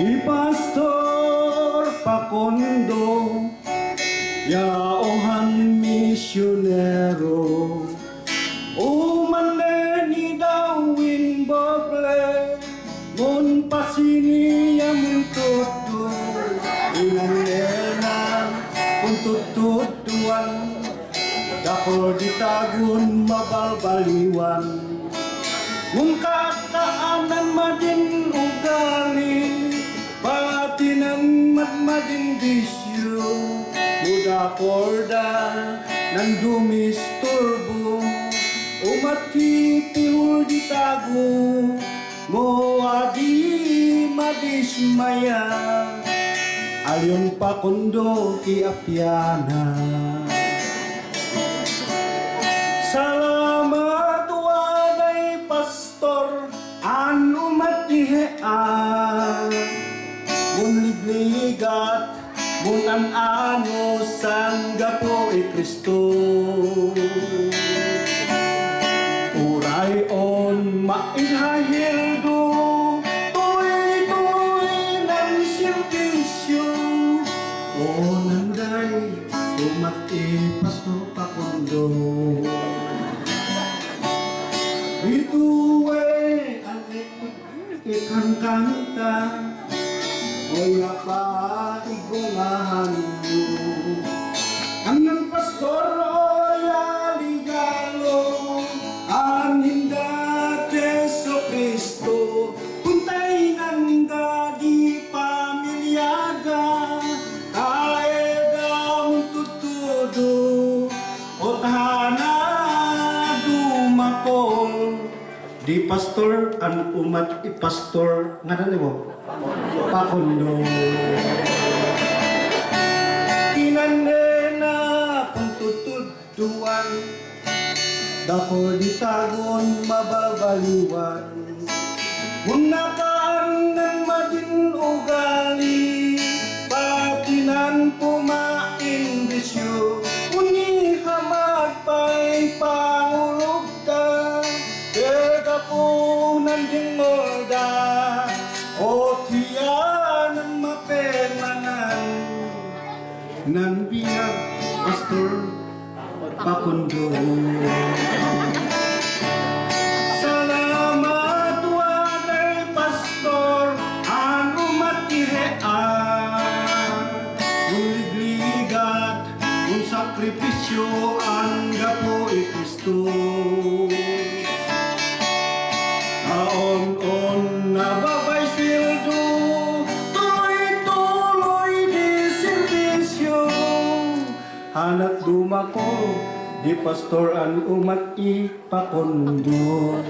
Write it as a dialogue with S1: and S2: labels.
S1: Pastor Pakondo, yaohan misyonero, umane ni dawin boble, mun pasini yamun tutu, inanena untuk tutuan, dapol ditagun mabalbaliwan, mun kakaanan madin ugali, Patinang matmading bisyo, muda korda ng dumisturbo, umatitiul di tago, mo adi madismaya, alyon Pakondo kiapyana. Salamat waday pastor, anu matihean, mun ligligat, mun ano sangga po Kristo. Uray on maihahildo, tuloy-tuloy ng sirbisyo. O nanday, umati Pastor Pakondo. Ito ay ikan kanta, Oya pa igumahan mo. Ang ng pastor oya ligalo, aninda Jesu Cristo, kuntay nanda di pamilyaga, kaeda tutudo, o tahana dumakol, di pastor an umat ipastor nga na mo Pakondo. Kinanena kung tutuduan, dako ditagon mababaliwan, munakaan ng madin ugali, patinan pumain bisyo, unihamad pa'y pangulog ka, teka po nanding molda, o tiyan ang mapermanan ng biyag Pastor Pakondo. Salamat waday pastor, ano matihean, kung ligligat, kung sakripisyo ang gapo Kristo. Aon-on na babay sildo, tuloy-tuloy di servisyo, hanat dumako, di pastor ang umat Pakondo.